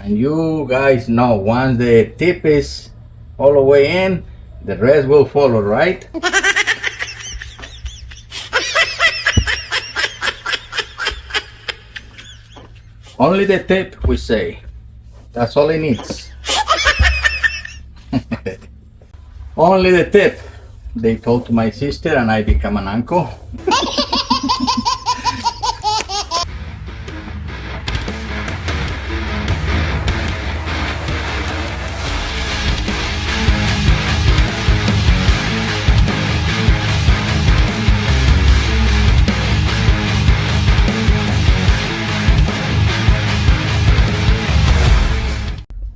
And you guys know, once the tip is all the way in, the rest will follow, right? Only the tip, we say. That's all it needs. Only the tip. They told to my sister, and I become an uncle.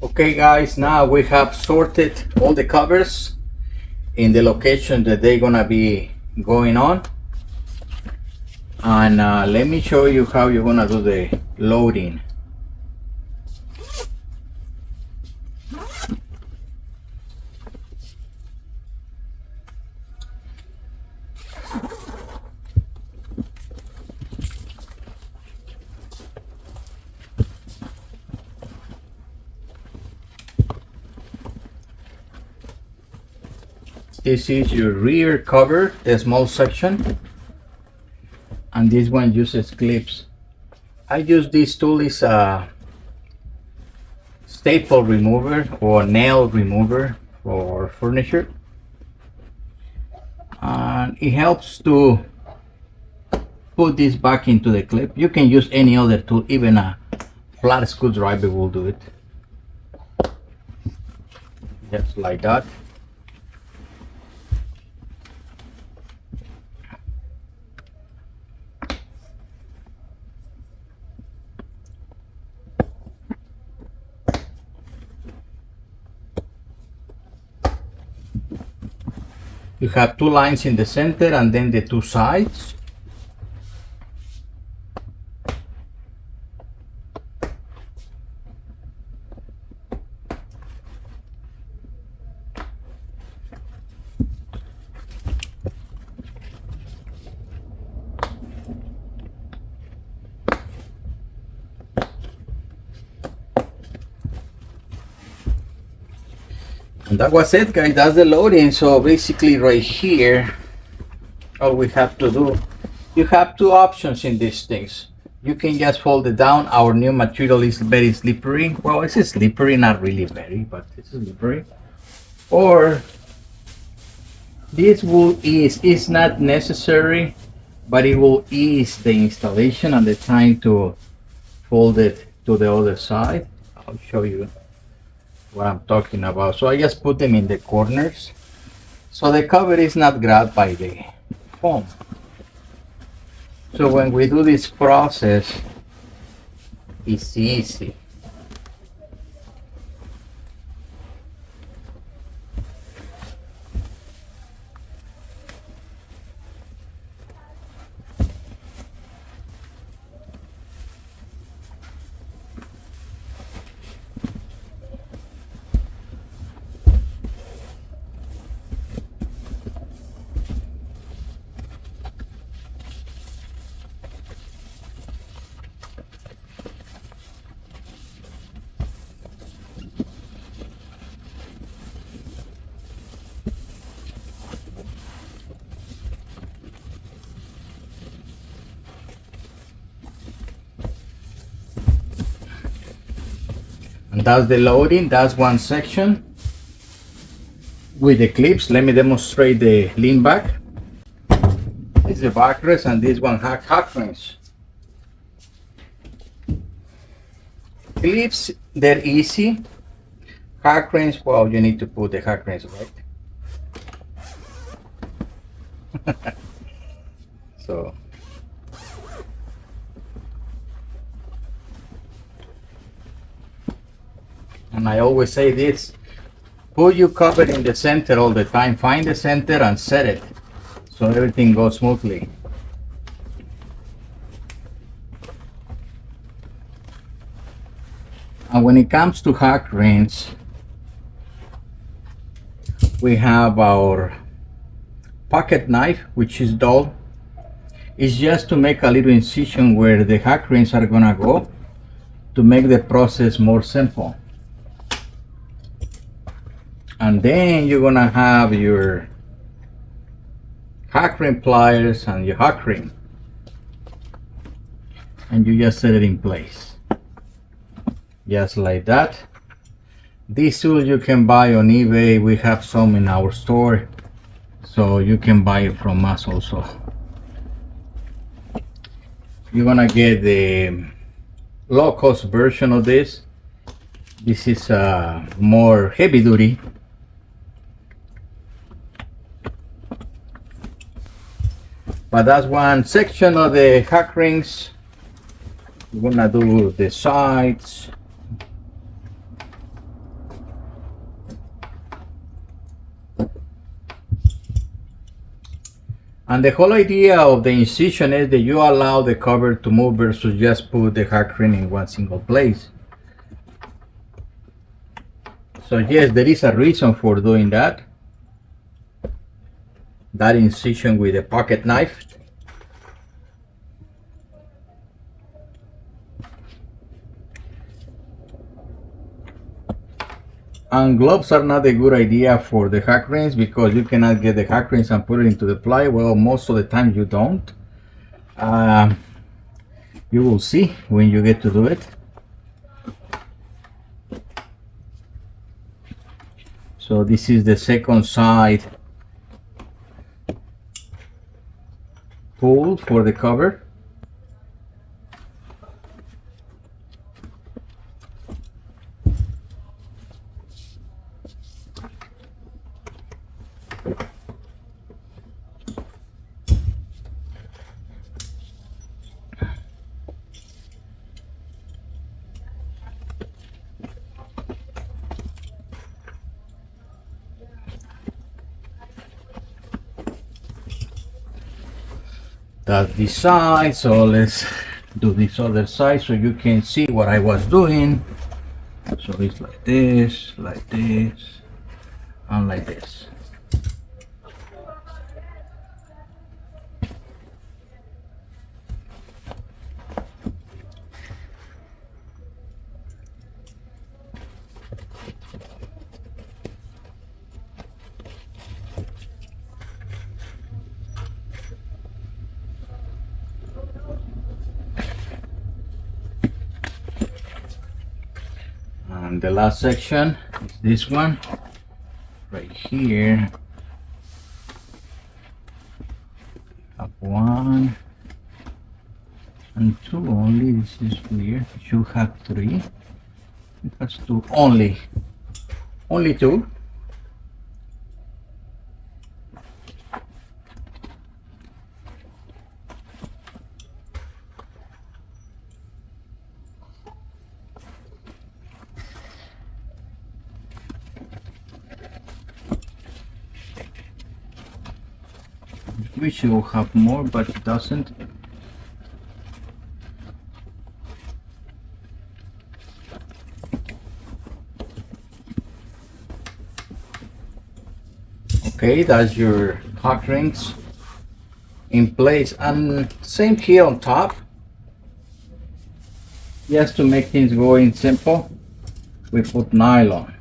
Okay guys, now we have sorted all the covers in the location that they're gonna be going on, and let me show you how you're gonna do the loading. This is your rear cover, the small section, and this one uses clips. I use this tool, is a staple remover or nail remover for furniture, and it helps to put this back into the clip. You can use any other tool, even a flat screwdriver will do it. Just like that. You have two lines in the center and then the two sides. And that was it, guys. That's the loading. So basically right here, all we have to do, you have two options in these things. You can just fold it down. Our new material is very slippery. Well, it's slippery, not really very, but it's slippery. Or this will ease. It's not necessary, but it will ease the installation and the time to fold it to the other side. I'll show you what I'm talking about. So I just put them in the corners, so the cover is not grabbed by the foam. So when we do this process, it's easy. And that's the loading. That's one section with the clips. Let me demonstrate the lean back. This is the backrest, and this one hack wrench. Clips, they're easy. Hack wrench, well, you need to put the hack wrench right. So and I always say this, put your cover in the center all the time. Find the center and set it so everything goes smoothly. And when it comes to hack wrench, we have our pocket knife, which is dull. It's just to make a little incision where the hack wrench are gonna go to make the process more simple. And then you're gonna have your hack ring pliers and your hack ring, and you just set it in place just like that. This tool you can buy on eBay. We have some in our store, so you can buy it from us also. You're gonna get the low cost version of this. This is more heavy duty. But that's one section of the hack rings. We're gonna do the sides. And the whole idea of the incision is that you allow the cover to move versus just put the hack ring in one single place. So yes, there is a reason for doing that. That incision with a pocket knife. And gloves are not a good idea for the hack rings because you cannot get the hack rings and put it into the ply. Well, most of the time you don't. You will see when you get to do it. So this is the second side pull for the cover. That's this side, so let's do this other side so you can see what I was doing. So it's like this, and like this. And the last section is this one right here. Have 1 and 2 only. This is weird. It should have 3. It has 2 only. Only 2. Wish it would have more, but it doesn't. Okay, that's your hack rings in place, and same here on top. Just to make things going simple, we put nylon.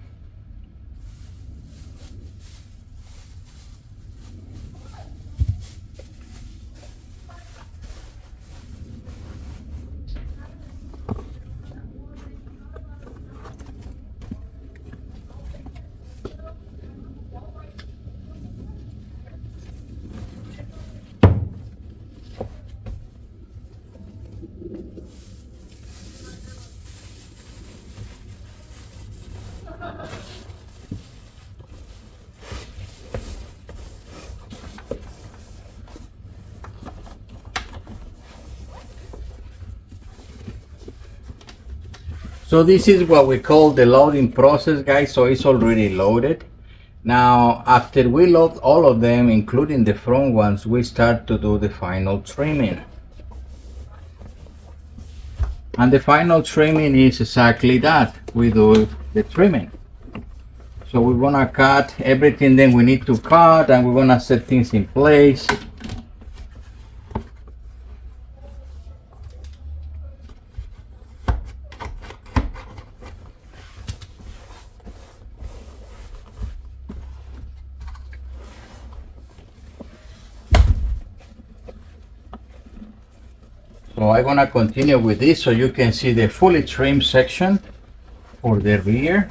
So this is what we call the loading process, guys. So it's already loaded. Now, after we load all of them, including the front ones, we start to do the final trimming. And the final trimming is exactly that. We do the trimming. So we're gonna cut everything that we need to cut, and we're gonna set things in place. So I'm gonna continue with this so you can see the fully trimmed section for the rear.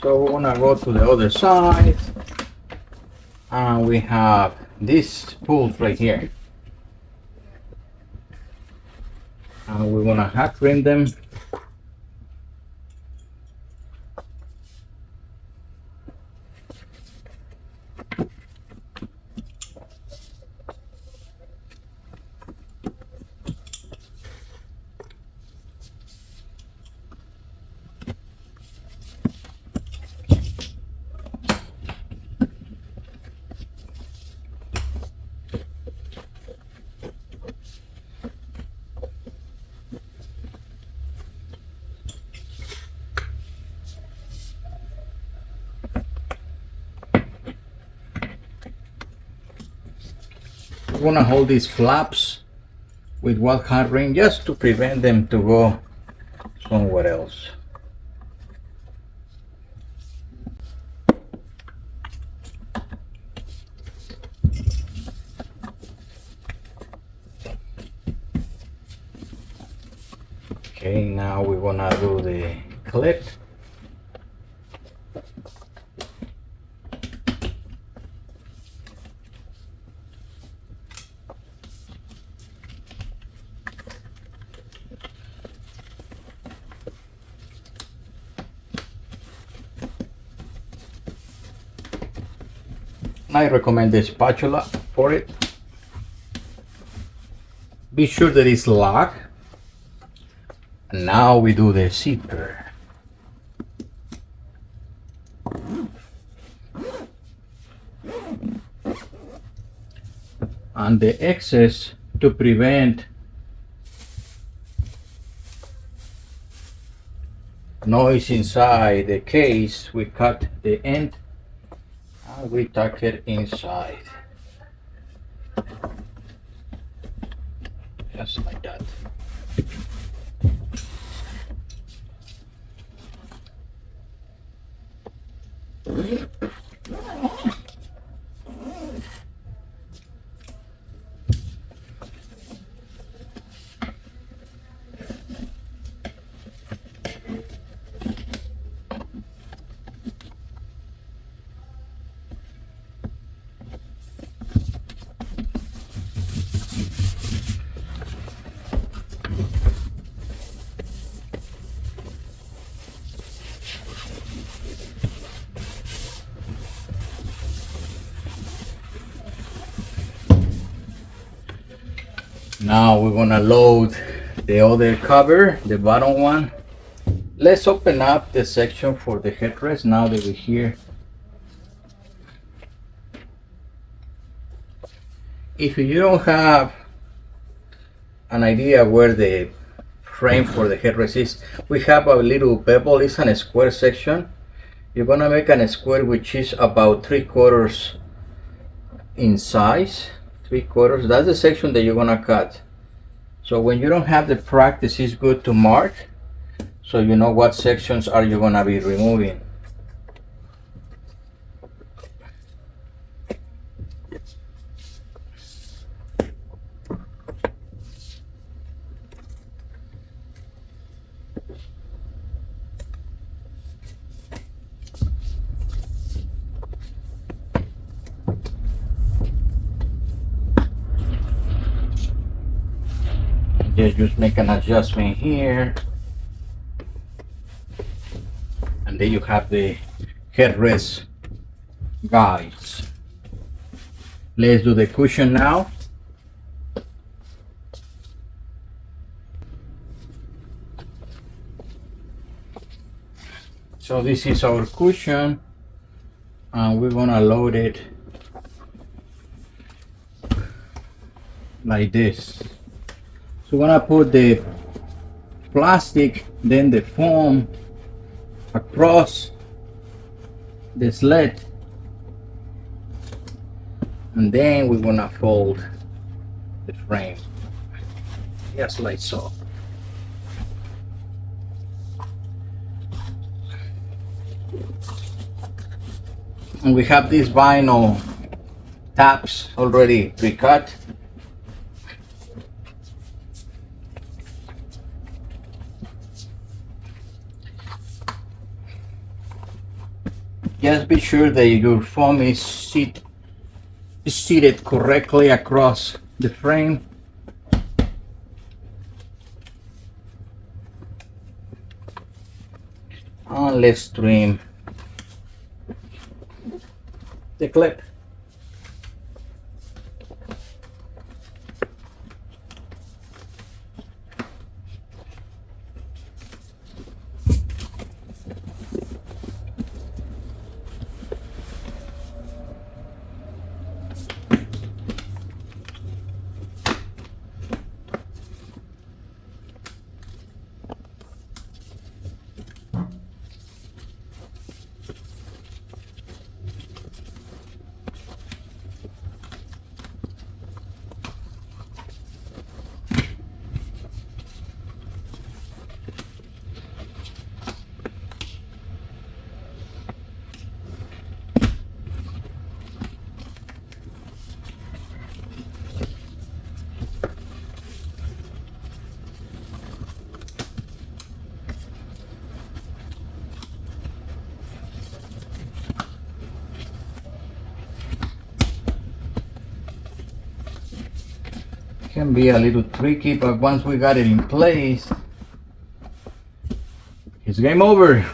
So we're gonna go to the other side, and we have these pulls right here, and we're gonna hot trim them. We're gonna hold these flaps with wide hot ring just to prevent them to go somewhere else. Okay, now we're gonna do the clip. I recommend the spatula for it. Be sure that it's locked. And now we do the zipper. And the excess, to prevent noise inside the case, we cut the end and we tuck it inside. Just like that. Now we're gonna load the other cover, the bottom one. Let's open up the section for the headrest now that we're here. If you don't have an idea where the frame for the headrest is, we have a little bevel. It's a square section. You're gonna make a square which is about 3/4 in size. 3/4, that's the section that you're gonna cut. So when you don't have the practice, it's good to mark so you know what sections are you gonna be removing. Just make an adjustment here, and then you have the headrest guides. Let's do the cushion now. So this is our cushion, and we're gonna load it like this. So we're gonna put the plastic, then the foam across the slit, and then we're gonna fold the frame. just like so. And we have these vinyl tabs already pre-cut. Just be sure that your foam is seated correctly across the frame. And let's trim the clip. Can be a little tricky, but once we got it in place, it's game over.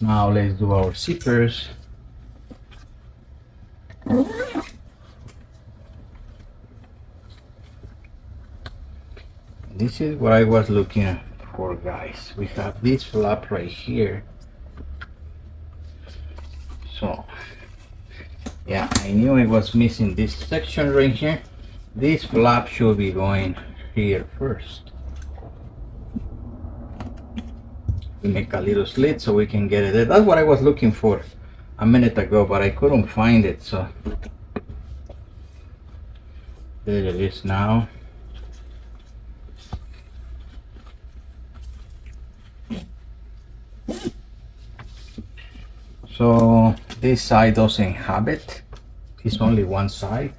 Now let's do our zippers. This is what I was looking for, guys. We have this flap right here. So yeah, I knew I was missing this section right here. This flap should be going here first. We make a little slit so we can get it there. That's what I was looking for a minute ago, but I couldn't find it, so there it is now. So this side doesn't have it, it's only one side.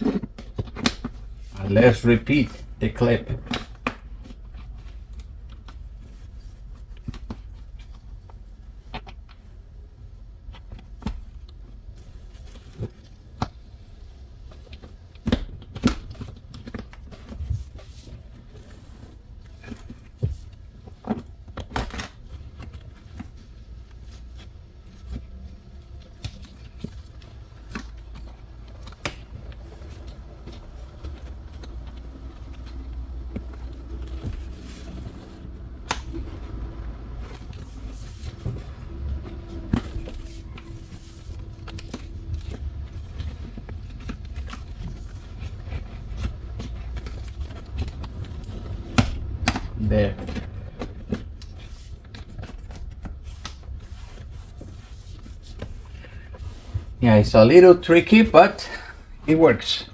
And let's repeat the clip. There. Yeah, it's a little tricky, but it works.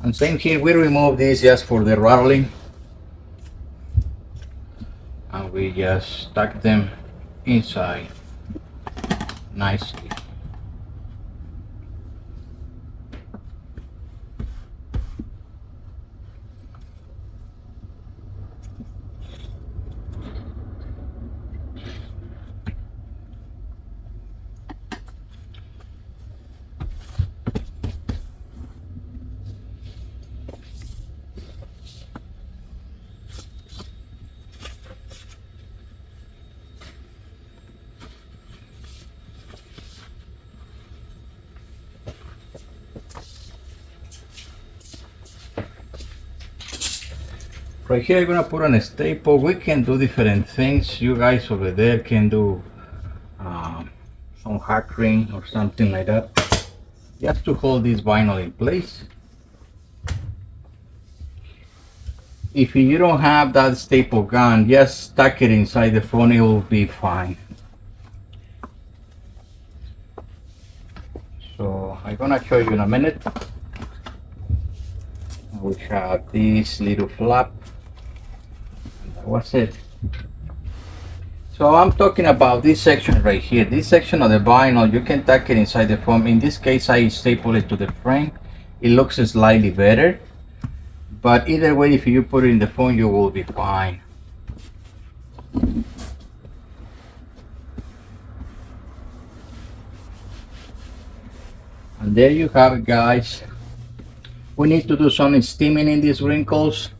And same here, we remove this just for the rattling, and we just stack them inside nicely. Right here I'm gonna put on a staple. We can do different things. You guys over there can do some hackering or something like that, just to hold this vinyl in place. If you don't have that staple gun, just stuck it inside the phone, it will be fine. So I'm gonna show you in a minute. We have this little flap. That was it. So I'm talking about this section right here. This section of the vinyl, you can tuck it inside the foam. In this case, I staple it to the frame. It looks slightly better. But either way, if you put it in the phone, you will be fine. And there you have it, guys. We need to do some steaming in these wrinkles.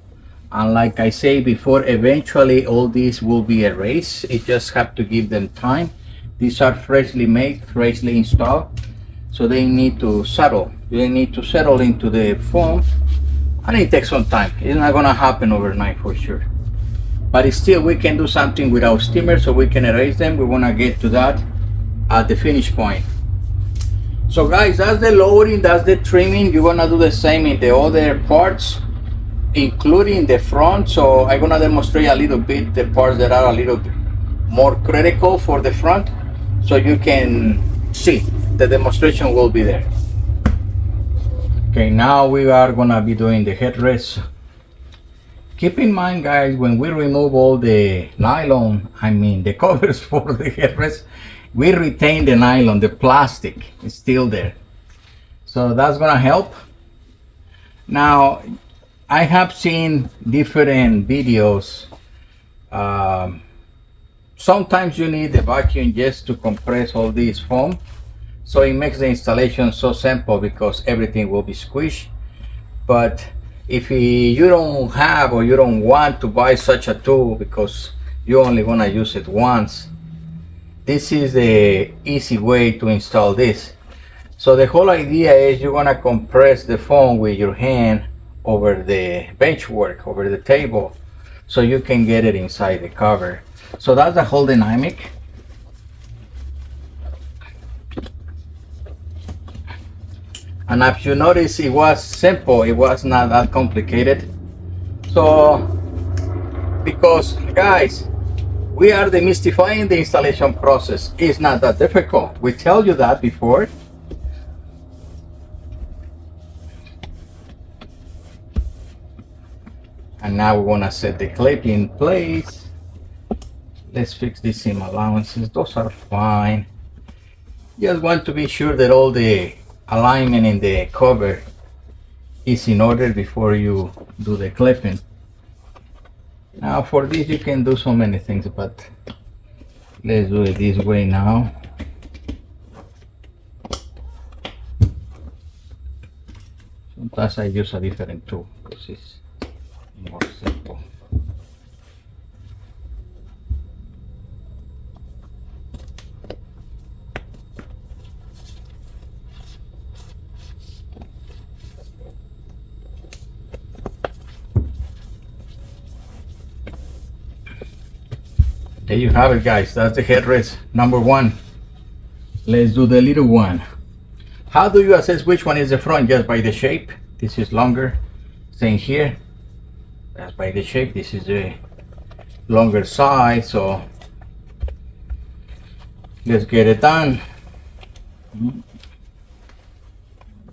And like I say before, eventually all these will be erased. You just have to give them time. These are freshly made, freshly installed. So they need to settle. They need to settle into the foam. And it takes some time. It's not gonna happen overnight for sure. But still, we can do something with our steamer so we can erase them. We wanna get to that at the finish point. So guys, that's the loading, that's the trimming. You're gonna do the same in the other parts, including the front. So I'm gonna demonstrate a little bit the parts that are a little bit more critical for the front, so you can see the demonstration will be there. Okay, now we are gonna be doing the headrest. Keep in mind, guys, when we remove all the nylon, the covers for the headrest, we retain the nylon, the plastic is still there. So that's gonna help. Now, I have seen different videos. Sometimes you need the vacuum just to compress all this foam. So it makes the installation so simple because everything will be squished. But if you don't have or you don't want to buy such a tool because you only want to use it once, this is the easy way to install this. So the whole idea is you're going to compress the foam with your hand over the benchwork, over the table, so you can get it inside the cover. So that's the whole dynamic. And as you notice, it was simple, it was not that complicated. So, because guys, we are demystifying the installation process. It's not that difficult. We tell you that before. And now we want to set the clip in place. Let's fix the seam allowances. Those are fine. Just want to be sure that all the alignment in the cover is in order before you do the clipping. Now for this you can do so many things, but let's do it this way now. Sometimes I use a different tool because it's more simple. There you have it, guys. That's the headrest number one. Let's do the little one. How do you assess which one is the front? Just by the shape. This is longer. Same here. That's by the shape. This is the longer side. So let's get it done.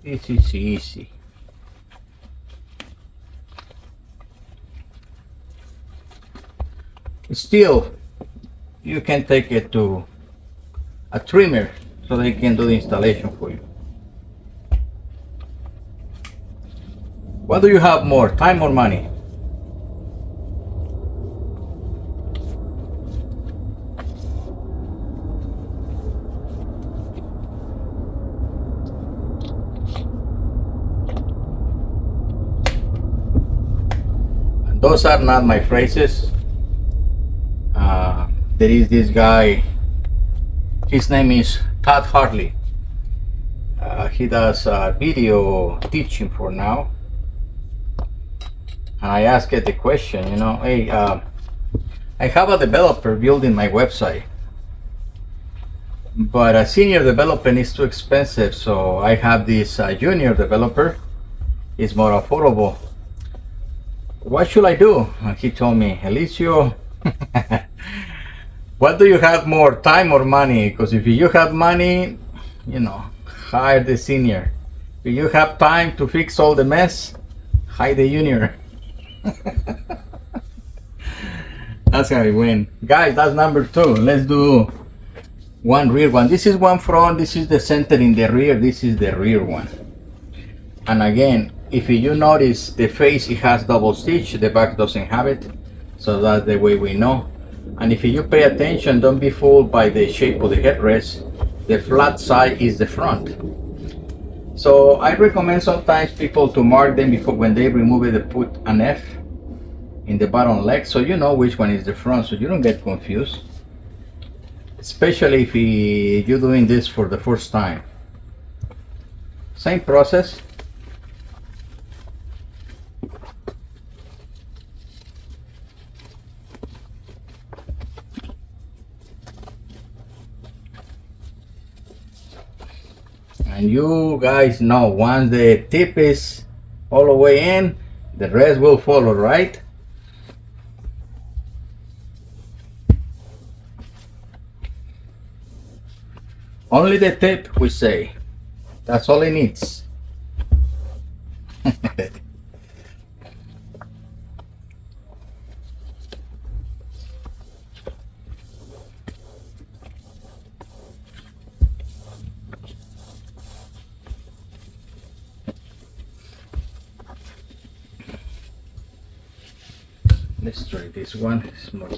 This is easy. Still, you can take it to a trimmer so they can do the installation for you. What do you have more, time or money? And those are not my phrases. There is this guy, his name is Todd Hartley. He does video teaching for now. And I asked the question, you know, hey, I have a developer building my website, but a senior development is too expensive, so I have this junior developer. It's more affordable. what should I do? And he told me, Elicio, what do you have more, time or money? Because if you have money, you know, hire the senior. If you have time to fix all the mess, hire the junior. That's how we win. Guys, that's number 2. Let's do one rear one. This is one front, this is the center in the rear, this is the rear one. And again, if you notice the face, it has double stitch, the back doesn't have it. So that's the way we know. And if you pay attention, don't be fooled by the shape of the headrest. The flat side is the front. So I recommend sometimes people to mark them before when they remove it, they put an F in the bottom leg so you know which one is the front, so you don't get confused. Especially if you're doing this for the first time. Same process. And you guys know once the tip is all the way in, the rest will follow, right? Only the tip, we say. That's all it needs. Let's try this one. It's more.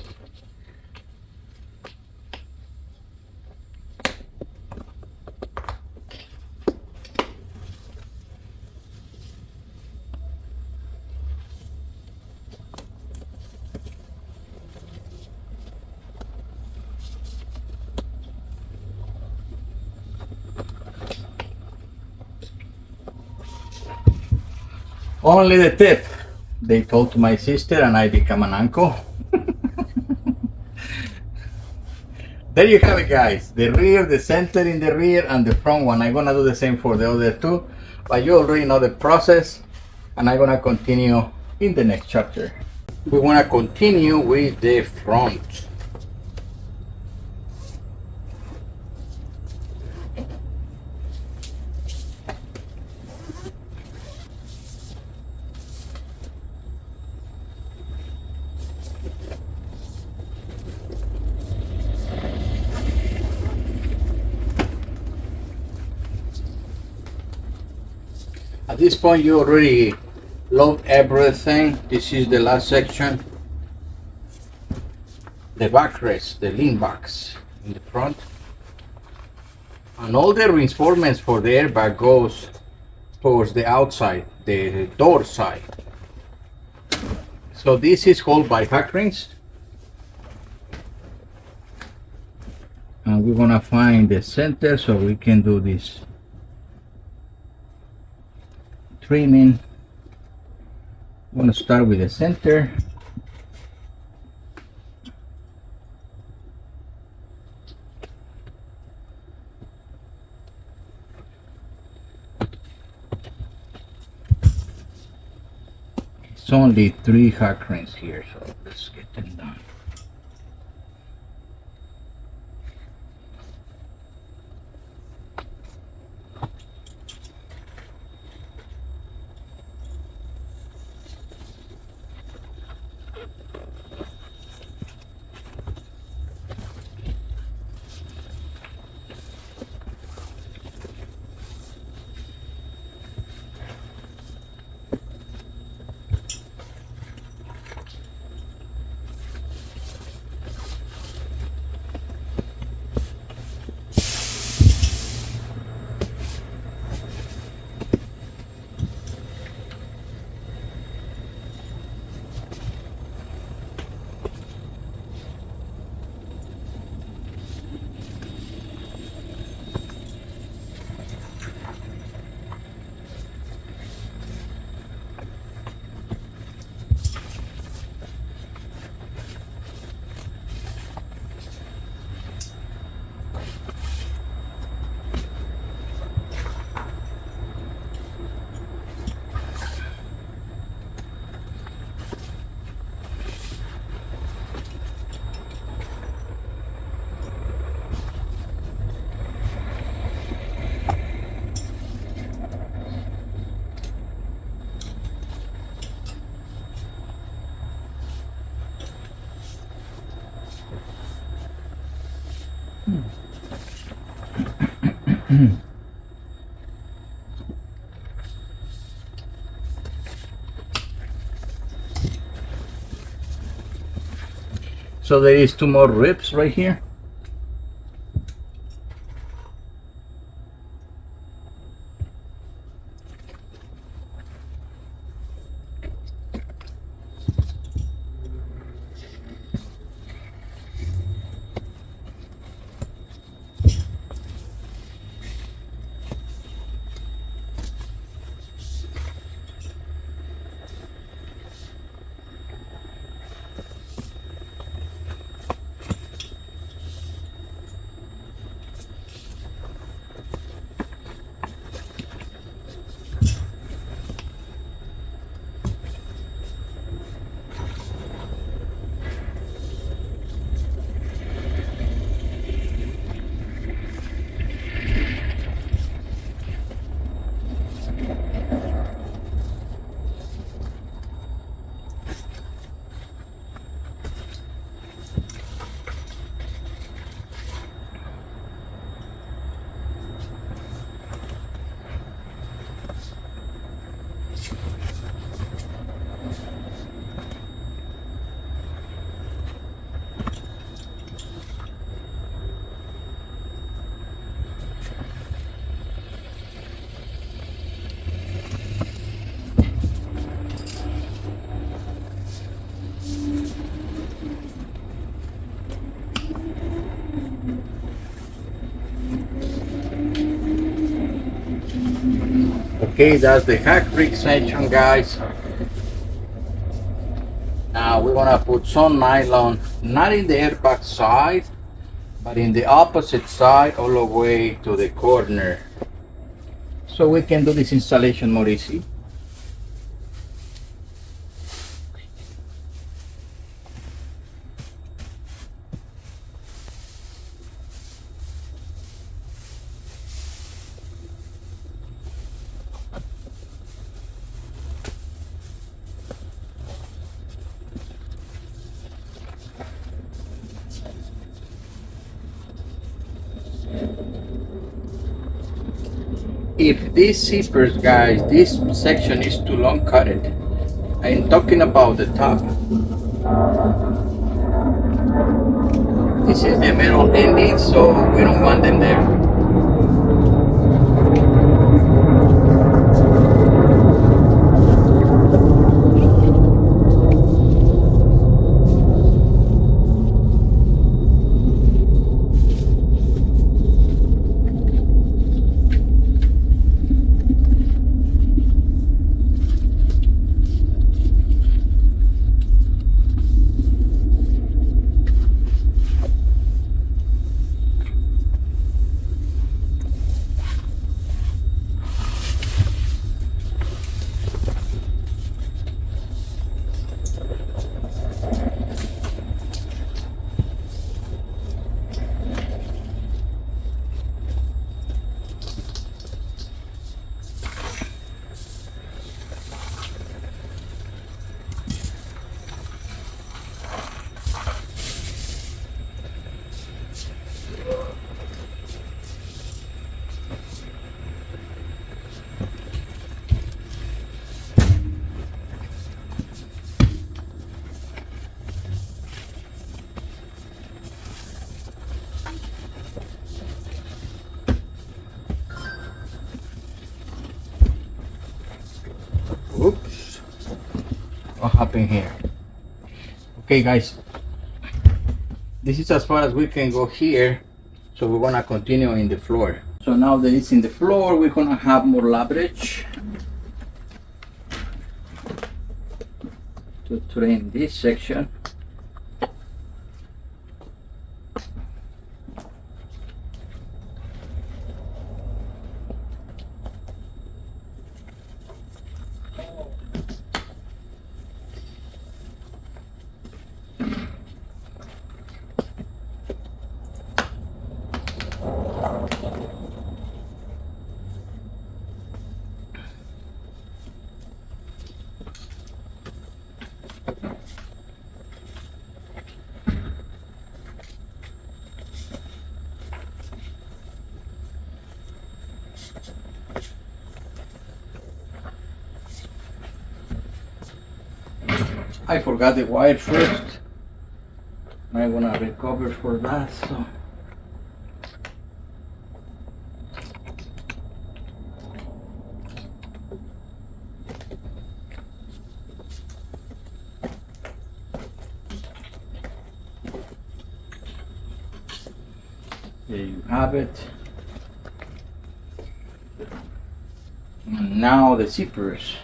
Only the tip. They told my sister and I become an uncle. There you have it, guys. The rear, the center in the rear, and the front one. I'm gonna do the same for the other two, but you already know the process, and I'm gonna continue in the next chapter. We wanna continue with the front. At this point, you already load everything. This is the last section. The backrest, the lean box in the front. And all the reinforcements for the airbag goes towards the outside, the door side. So this is held by hack rings. And we're gonna find the center so we can do this trimming. I'm going to start with the center. It's only 3 hack rings here, so let's get them done. So there is two more ribs right here. Okay, that's the hack rig section, guys. Now we're gonna put some nylon, not in the airbag side, but in the opposite side all the way to the corner, so we can do this installation more easy. If these zippers, guys, this section is too long, cut it. I'm talking about the top. This is the metal ending, so we don't want them there. Oops, what happened here? Okay, guys, this is as far as we can go here, so we're gonna continue in the floor. So now that it's in the floor, we're gonna have more leverage to trim this section. I forgot the wire first. I'm gonna recover for that. So. There you have it. And now the zippers.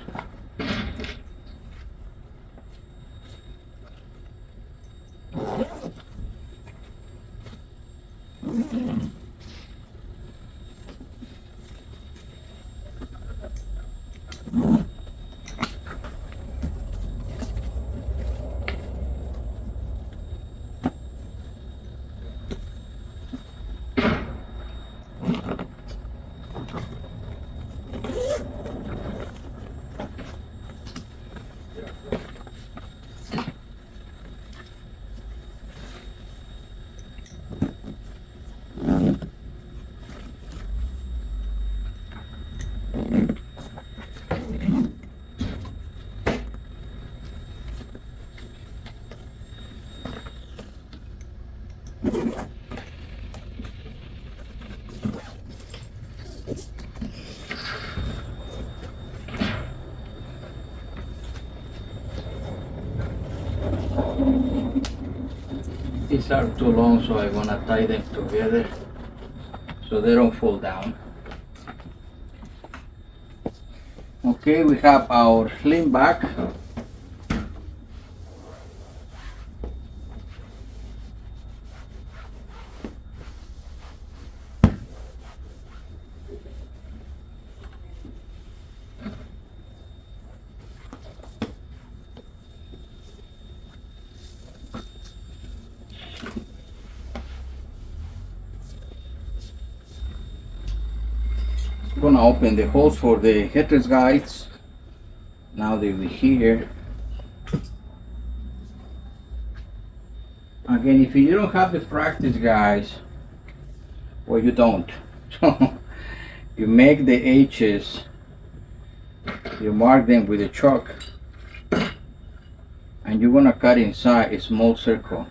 These are too long, so I want to tie them together so they don't fall down. Okay, we have our slim back. I'm gonna open the holes for the headrest guides. Now they'll be here. Again, if you don't have the practice, guys, well, you don't. You make the H's, you mark them with a chalk, and you're gonna cut inside a small circle.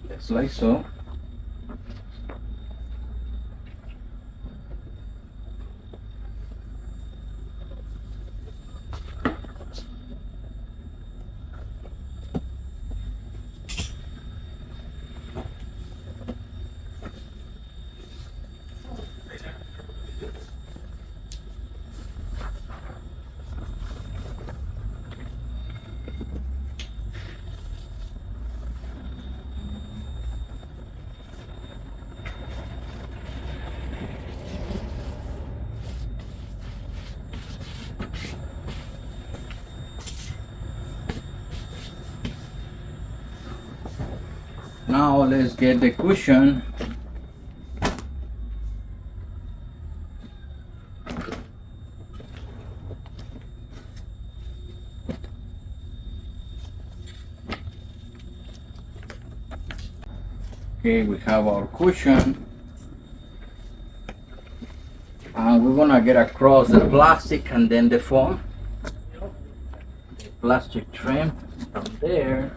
Just like so. Now let's get the cushion. Okay, we have our cushion. And we're gonna get across the plastic and then the foam. Plastic trim from there.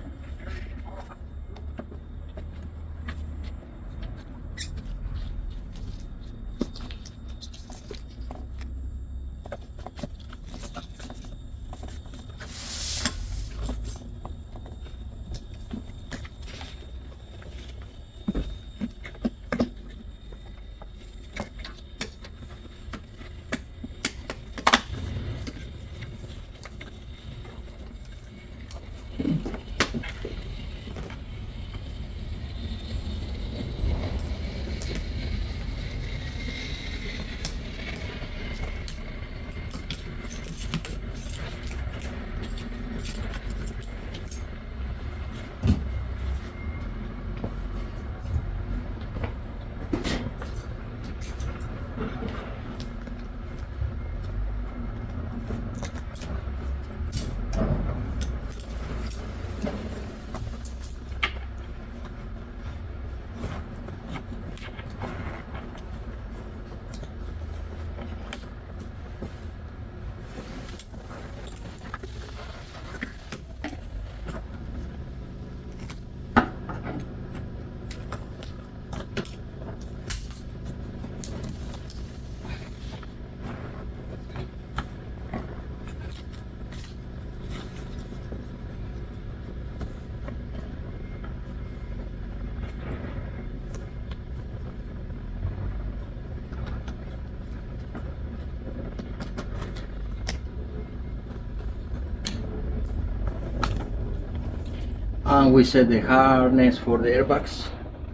And we set the harness for the airbags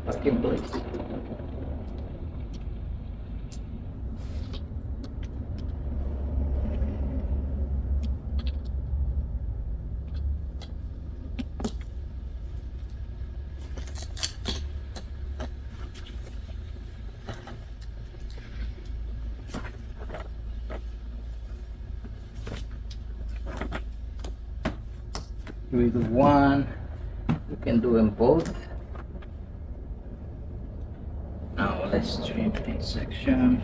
back in place. We do one, you can do them both. Now let's trim this section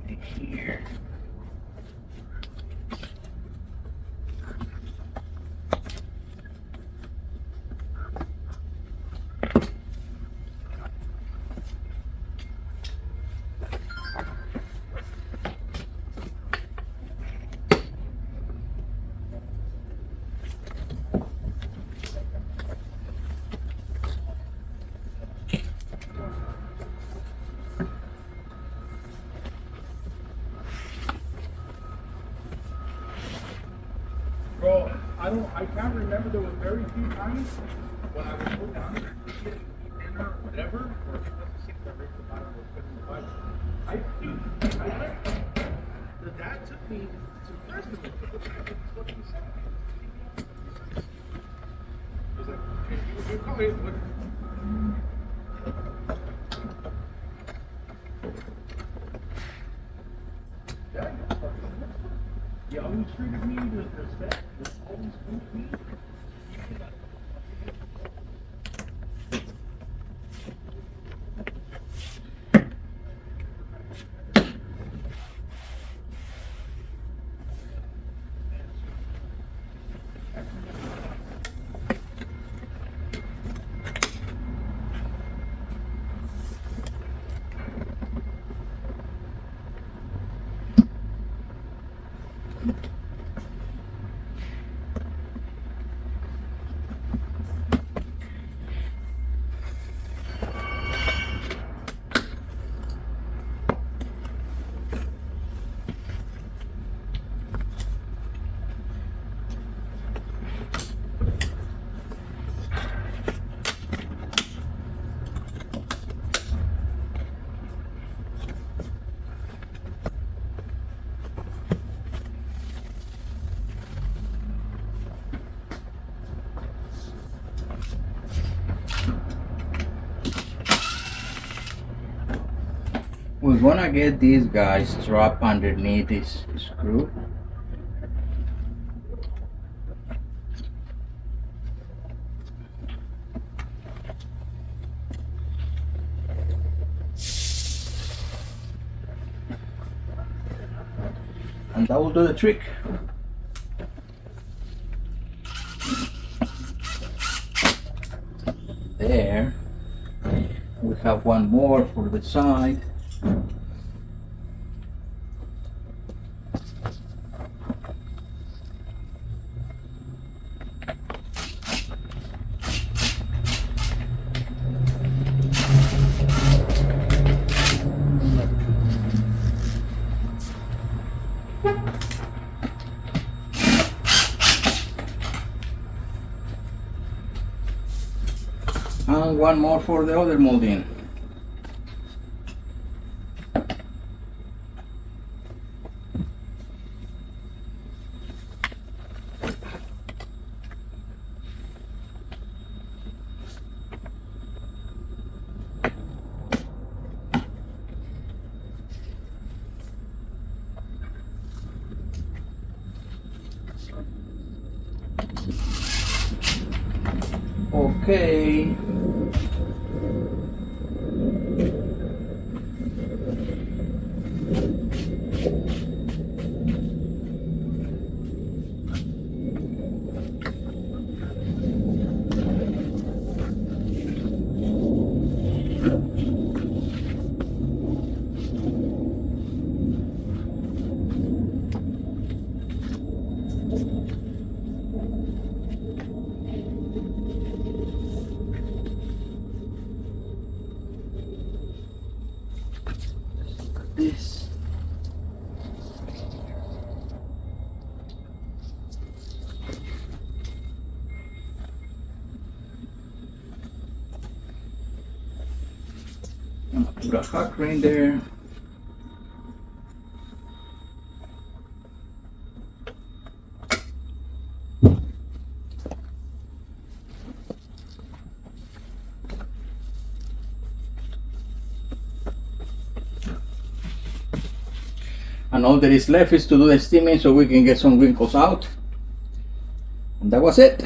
right here. Bro, I can't remember. There were very few times when I would go down there to get dinner or whatever, or if it was the 6 or 8 the bottom was 75. The dad took me to festivals. That's what he said. He was like, hey, you call it what? You always treated me with respect. You always treated me. We're gonna get these guys strapped underneath this screw. And that will do the trick. There. We have one more for the side. And one more for the other molding. Okay. This. I'm gonna put a hot ring there. And all that is left is to do the steaming so we can get some wrinkles out. And that was it.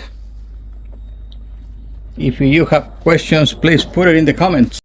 If you have questions, please put it in the comments.